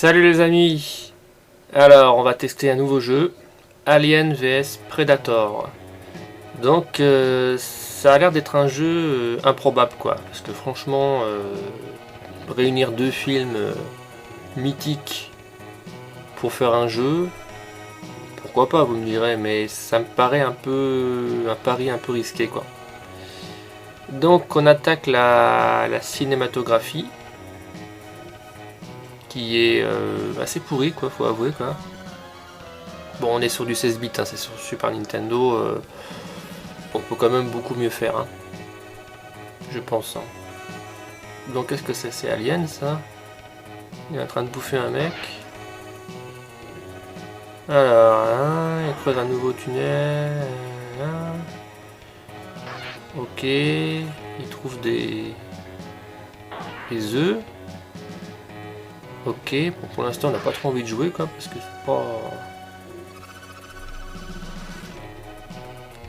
Salut les amis. Alors on va tester un nouveau jeu, Alien vs Predator. Donc ça a l'air d'être un jeu improbable quoi, parce que franchement réunir deux films mythiques pour faire un jeu, pourquoi pas vous me direz, mais ça me paraît un pari un peu risqué quoi. Donc on attaque la cinématographie, qui est assez pourri quoi, faut avouer quoi. Bon, on est sur du 16 bits, hein, c'est sur Super Nintendo, on peut quand même beaucoup mieux faire, hein, je pense. Hein. Donc qu'est-ce que c'est Alien ça? Il est en train de bouffer un mec. Alors, hein, il creuse un nouveau tunnel. Hein. Ok, il trouve des œufs. Ok, bon, pour l'instant on n'a pas trop envie de jouer quoi, parce que c'est pas...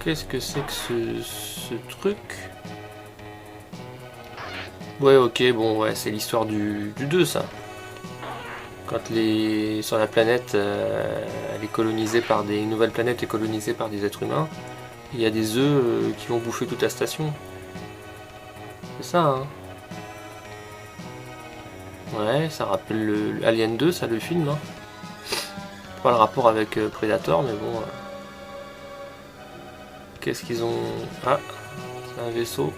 Qu'est-ce que c'est que ce truc? Ouais, ok, bon, ouais, c'est l'histoire du 2 ça. Quand sur la planète, elle est colonisée par une nouvelle planète est colonisée par des êtres humains, il y a des œufs qui vont bouffer toute la station. C'est ça, hein. Ouais, ça rappelle le Alien 2, ça, le film. Hein. Pas le rapport avec Predator, mais bon. Qu'est-ce qu'ils ont... Ah, c'est un vaisseau.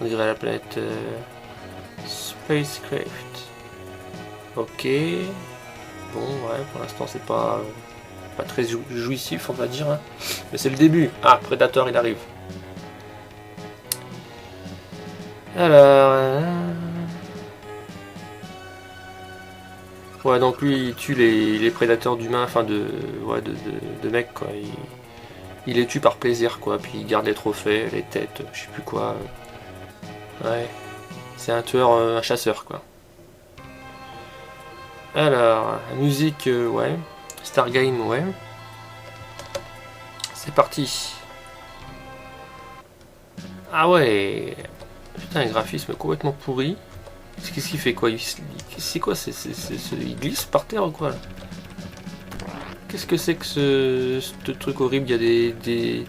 On dirait la planète Spacecraft. Ok. Bon, ouais, pour l'instant, c'est pas très jouissif, on va dire. Hein. Mais c'est le début. Ah, Predator, il arrive. Alors... Ouais, donc lui, il tue les prédateurs d'humains, enfin de mecs, quoi. Il les tue par plaisir, quoi. Puis il garde les trophées, les têtes, je sais plus quoi. Ouais. C'est un tueur, un chasseur, quoi. Alors, musique, ouais. Stargame, ouais. C'est parti. Ah ouais. Putain, un graphisme complètement pourri. Qu'est-ce qu'il fait quoi? C'est quoi? Il glisse par terre ou quoi? Qu'est-ce que c'est que ce truc horrible? Il y a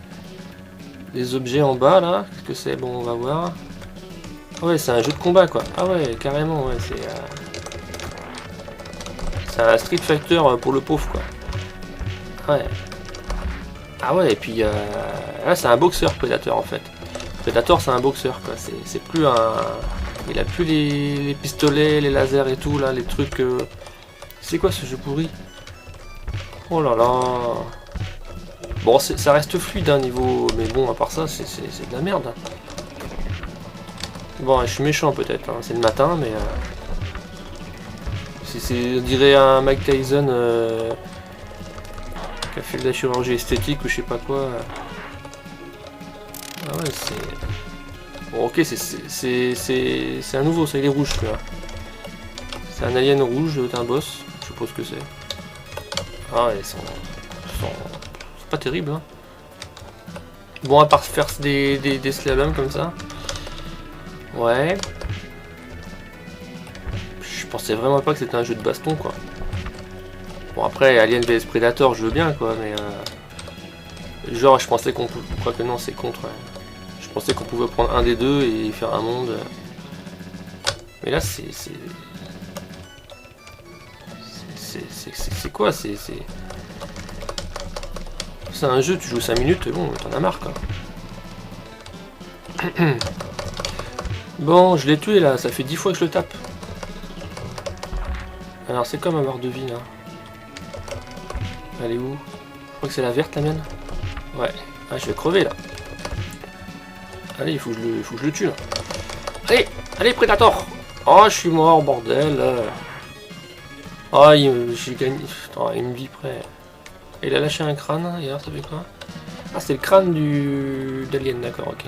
des objets en bas là. Qu'est-ce que c'est? Bon, on va voir. Ah ouais, c'est un jeu de combat quoi. Ah ouais, carrément, ouais, c'est un Street Fighter pour le pauvre quoi. Ouais. Ah ouais, et puis là c'est un boxeur Predator en fait. Predator c'est un boxeur quoi. C'est plus un... Il a plus les pistolets, les lasers et tout là, les trucs... C'est quoi ce jeu pourri? Oh là là. Bon, ça reste fluide hein, niveau... Mais bon, à part ça, c'est de la merde. Bon, je suis méchant peut-être, hein. C'est le matin, mais... on dirait un Mike Tyson qui a fait de la chirurgie esthétique ou je sais pas quoi. Ah ouais, c'est... Bon, ok, c'est un nouveau, ça il est rouge quoi. C'est un alien rouge, d'un boss, je suppose que c'est. Ah ouais, c'est pas terrible hein. Bon, à part faire des slaloms comme ça. Ouais. Je pensais vraiment pas que c'était un jeu de baston quoi. Bon après, Alien vs Predator, je veux bien quoi, mais... Genre, je pensais qu'on pouvait... Quoi que non, c'est contre... Ouais. Je pensais qu'on pouvait prendre un des deux et faire un monde. Mais là, c'est quoi? C'est un jeu, tu joues 5 minutes et bon, t'en as marre quoi. Bon, je l'ai tué là, ça fait 10 fois que je le tape. Alors, c'est comme avoir de vie là. Elle est où? Je crois que c'est la verte la mienne. Ouais, ah, je vais crever là. Allez, il faut que je le tue là. Allez, allez Predator. Oh, je suis mort, bordel. Oh, j'ai gagné. Putain, une vie près. Il a lâché un crâne, et alors ça fait quoi? Ah, c'est le crâne d'Alien, d'accord, ok.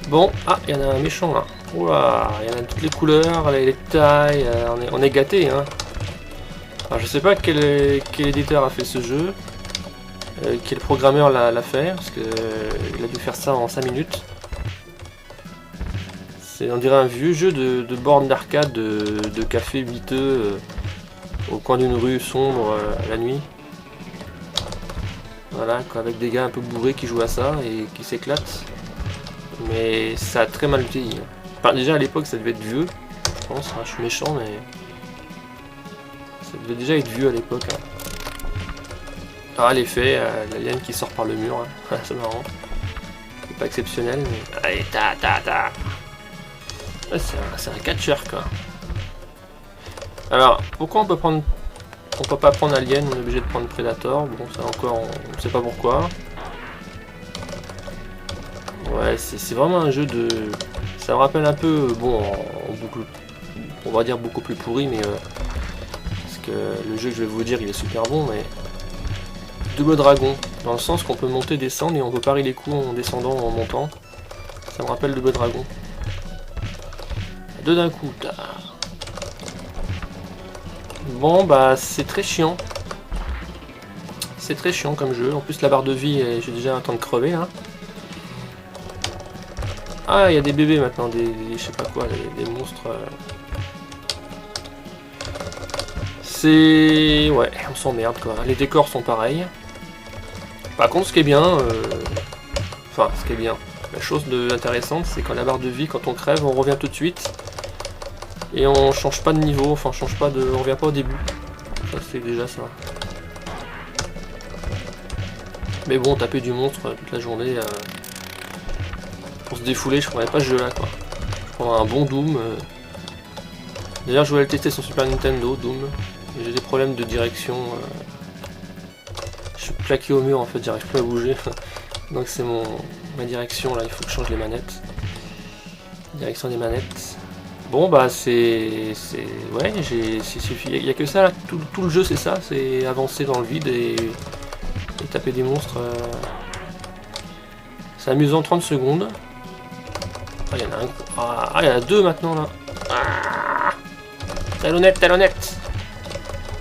Bon, ah, il y en a un méchant là. Oula, il y en a de toutes les couleurs, les tailles, on est gâté, hein. Alors, je sais pas quel éditeur a fait ce jeu. Quel programmeur l'a fait, parce que il a dû faire ça en 5 minutes. On dirait un vieux jeu de borne d'arcade, de café miteux, au coin d'une rue sombre la nuit. Voilà, quoi, avec des gars un peu bourrés qui jouent à ça et qui s'éclatent. Mais ça a très mal vieilli. Hein. Enfin, déjà à l'époque ça devait être vieux, je pense. Hein, je suis méchant, mais ça devait déjà être vieux à l'époque. Hein. Ah, l'effet, l'alien qui sort par le mur, hein. C'est marrant. C'est pas exceptionnel, mais. Allez, ta. Ouais, c'est un catcheur, quoi. Alors, pourquoi on peut pas prendre Alien, on est obligé de prendre Predator. Bon, ça encore, on sait pas pourquoi. Ouais, c'est vraiment un jeu de... Ça me rappelle un peu, bon, on va dire beaucoup plus pourri, mais... parce que le jeu que je vais vous dire, il est super bon, mais... Double Dragon, dans le sens qu'on peut monter, descendre, et on peut parier les coups en descendant ou en montant. Ça me rappelle Double Dragon. Deux d'un coup, bon, bah, c'est très chiant. C'est très chiant comme jeu. En plus, la barre de vie, j'ai déjà un temps de crever, là. Ah, il y a des bébés maintenant, je sais pas quoi, des monstres. C'est... Ouais, on s'emmerde, quoi. Les décors sont pareils. Par contre, ce qui est bien... Enfin, ce qui est bien... La chose intéressante, c'est quand la barre de vie, quand on crève, on revient tout de suite. Et on change pas de niveau, enfin, on revient pas au début. Ça, c'est déjà ça. Mais bon, taper du monstre toute la journée... Pour se défouler, je prendrais pas ce jeu là, quoi. Je prendrais un bon Doom. D'ailleurs, je voulais le tester sur Super Nintendo, Doom. J'ai des problèmes de direction. Je suis plaqué au mur en fait, j'arrive plus à bouger. Donc c'est ma direction là, il faut que je change les manettes. Direction des manettes. Bon bah c'est... Ouais, il n'y a que ça là, tout le jeu c'est ça, c'est avancer dans le vide et taper des monstres. C'est amusant 30 secondes. Ah, il y en a un. Ah, il y en a deux maintenant là. Ah, talonnette.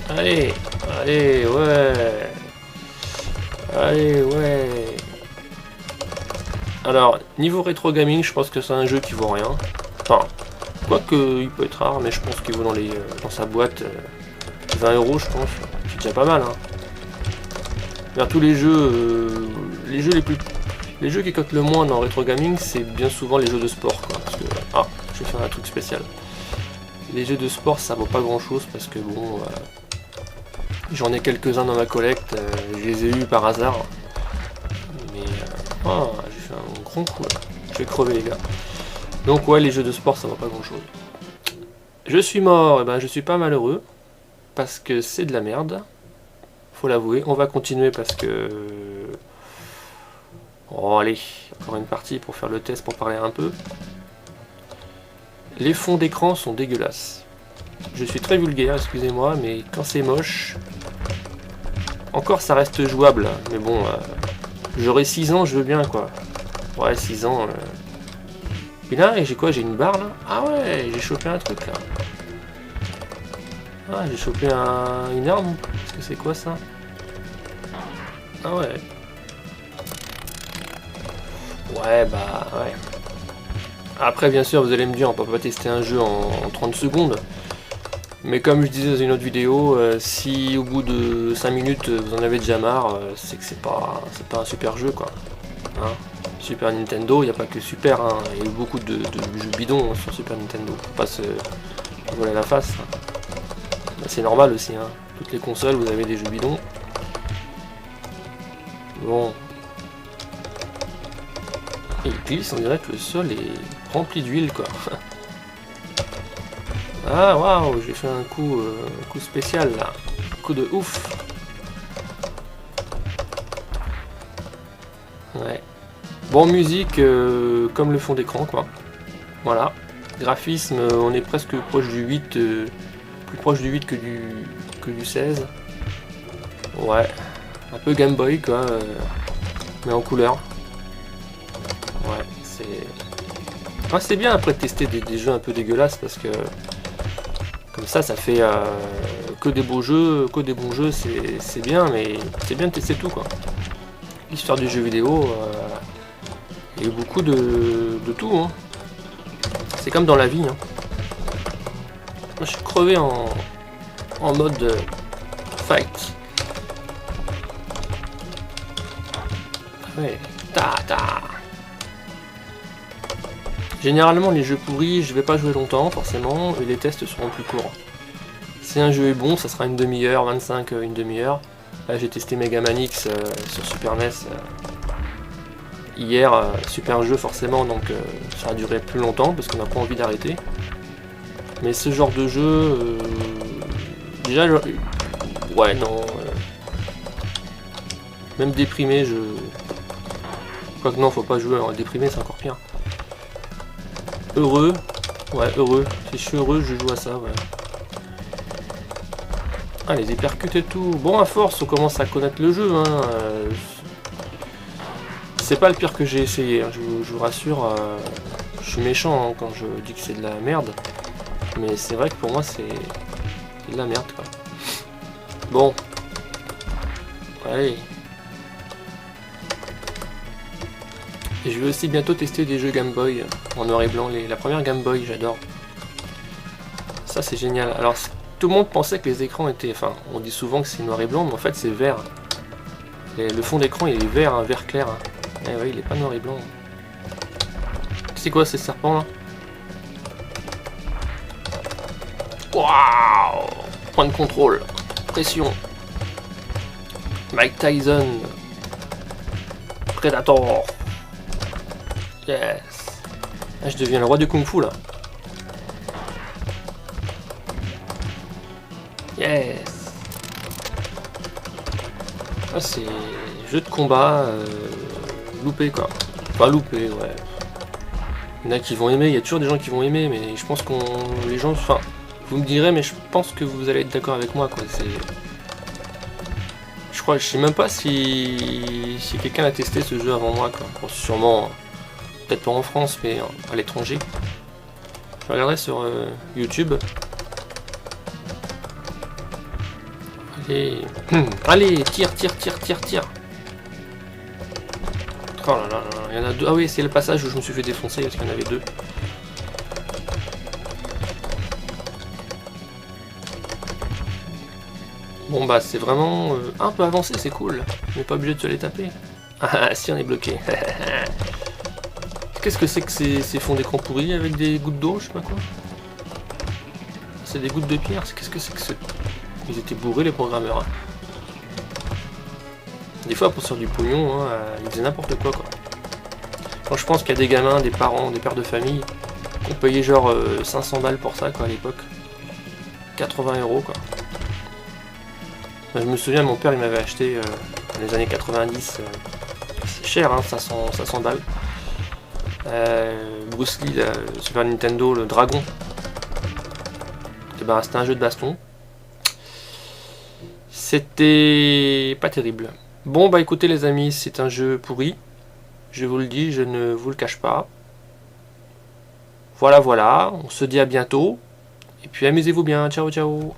Allez, ouais. Allez, ouais. Alors, niveau rétro gaming, je pense que c'est un jeu qui vaut rien. Enfin, quoique il peut être rare, mais je pense qu'il vaut dans sa boîte 20 €, je pense. C'est déjà pas mal, hein. Vers tous les jeux, les jeux qui cotent le moins dans rétro gaming, c'est bien souvent les jeux de sport, quoi. Parce que, je vais faire un truc spécial. Les jeux de sport, ça vaut pas grand chose parce que bon, j'en ai quelques-uns dans ma collecte, je les ai eus par hasard. Mais, j'ai fait un grand coup là. Je vais crever les gars. Donc ouais, les jeux de sport, ça vaut pas grand chose. Je suis mort, et ben je suis pas malheureux parce que c'est de la merde. Faut l'avouer. On va continuer parce que... Oh allez, encore une partie pour faire le test, pour parler un peu. Les fonds d'écran sont dégueulasses. Je suis très vulgaire, excusez-moi, mais quand c'est moche... Encore ça reste jouable, mais bon, j'aurai 6 ans, je veux bien quoi. Ouais, 6 ans... Et là, j'ai quoi? J'ai une barre là? Ah ouais, j'ai chopé un truc là. Ah, j'ai chopé une arme. Qu'est-ce que c'est quoi ça? Ah ouais. Ouais, bah ouais. Après, bien sûr, vous allez me dire, on peut pas tester un jeu en 30 secondes. Mais comme je disais dans une autre vidéo, si au bout de 5 minutes vous en avez déjà marre, c'est que c'est pas un super jeu quoi. Hein, Super Nintendo, il n'y a pas que Super, hein. Il y a eu beaucoup de jeux bidons sur Super Nintendo. Faut pas se voler la face. C'est normal aussi, hein. Toutes les consoles, vous avez des jeux bidons. Bon. Et il glisse, on dirait que le sol est rempli d'huile, quoi. Ah, waouh, j'ai fait un coup spécial, là. Un coup de ouf. Ouais. Bon, musique, comme le fond d'écran, quoi. Voilà. Graphisme, on est presque proche du 8, plus proche du 8 que du 16. Ouais. Un peu Game Boy, quoi. Mais en couleur. Ouais, c'est... Ah, c'est bien après de tester des jeux un peu dégueulasses parce que comme ça fait que des beaux jeux, c'est bien, mais c'est bien de tester tout quoi. L'histoire du jeu vidéo, il y a eu beaucoup de tout, hein. C'est comme dans la vie. Hein. Moi, je suis crevé en mode fight. Ouais, ta. Généralement, les jeux pourris, je vais pas jouer longtemps, forcément, et les tests seront plus courts. Si un jeu est bon, ça sera une demi-heure, 25, une demi-heure. Là, j'ai testé Mega Man X sur Super NES hier, super jeu forcément, donc ça a duré plus longtemps parce qu'on n'a pas envie d'arrêter. Mais ce genre de jeu, déjà, ouais, non. Même déprimé, quoique non, faut pas jouer en déprimé, c'est encore pire. Heureux, ouais, heureux. Si je suis heureux, je joue à ça, ouais. Ah, les hypercutes et tout. Bon, à force, on commence à connaître le jeu, hein. C'est pas le pire que j'ai essayé, hein. Je vous rassure. Je suis méchant hein, quand je dis que c'est de la merde. Mais c'est vrai que pour moi, c'est de la merde, quoi. Bon. Allez. Et je vais aussi bientôt tester des jeux Game Boy en noir et blanc. La première Game Boy, j'adore. Ça, c'est génial. Alors, tout le monde pensait que les écrans étaient... Enfin, on dit souvent que c'est noir et blanc, mais en fait, c'est vert. Le fond d'écran, il est vert, un vert clair. Eh oui, il est pas noir et blanc. C'est quoi ces serpents là? Waouh! Point de contrôle. Pression. Mike Tyson. Predator. Yes. Ah, je deviens le roi du kung fu là. Yes. Ah, c'est jeu de combat loupé quoi. Pas loupé, ouais. Il y en a qui vont aimer, il y a toujours des gens qui vont aimer, mais je pense qu'on... les gens... Enfin, vous me direz, mais je pense que vous allez être d'accord avec moi quoi. C'est... Je sais même pas si quelqu'un a testé ce jeu avant moi quoi. Bon, sûrement, peut-être pas en France, mais à l'étranger. Je regarderai sur YouTube. Allez, allez, tire. Oh là là, il y en a deux. Ah oui, c'est le passage où je me suis fait défoncer parce qu'il y en avait deux. Bon bah c'est vraiment un peu avancé, c'est cool. On n'est pas obligé de se les taper. Ah si, on est bloqué. Qu'est-ce que c'est que ces fonds d'écran pourris avec des gouttes d'eau, je sais pas quoi. C'est des gouttes de pierre, qu'est-ce que c'est que ce... Ils étaient bourrés les programmeurs. Hein. Des fois pour se faire du pognon, hein, ils faisaient n'importe quoi. Quand je pense qu'il y a des gamins, des parents, des pères de famille qui ont payé genre 500 balles pour ça quoi à l'époque. 80 € quoi. Je me souviens, mon père il m'avait acheté dans les années 90, c'est cher hein, 500 balles. Bruce Lee, le Super Nintendo, le dragon. Et ben, c'était un jeu de baston. C'était pas terrible. Bon bah écoutez les amis, c'est un jeu pourri. Je vous le dis, je ne vous le cache pas. Voilà, on se dit à bientôt. Et puis amusez-vous bien, ciao ciao.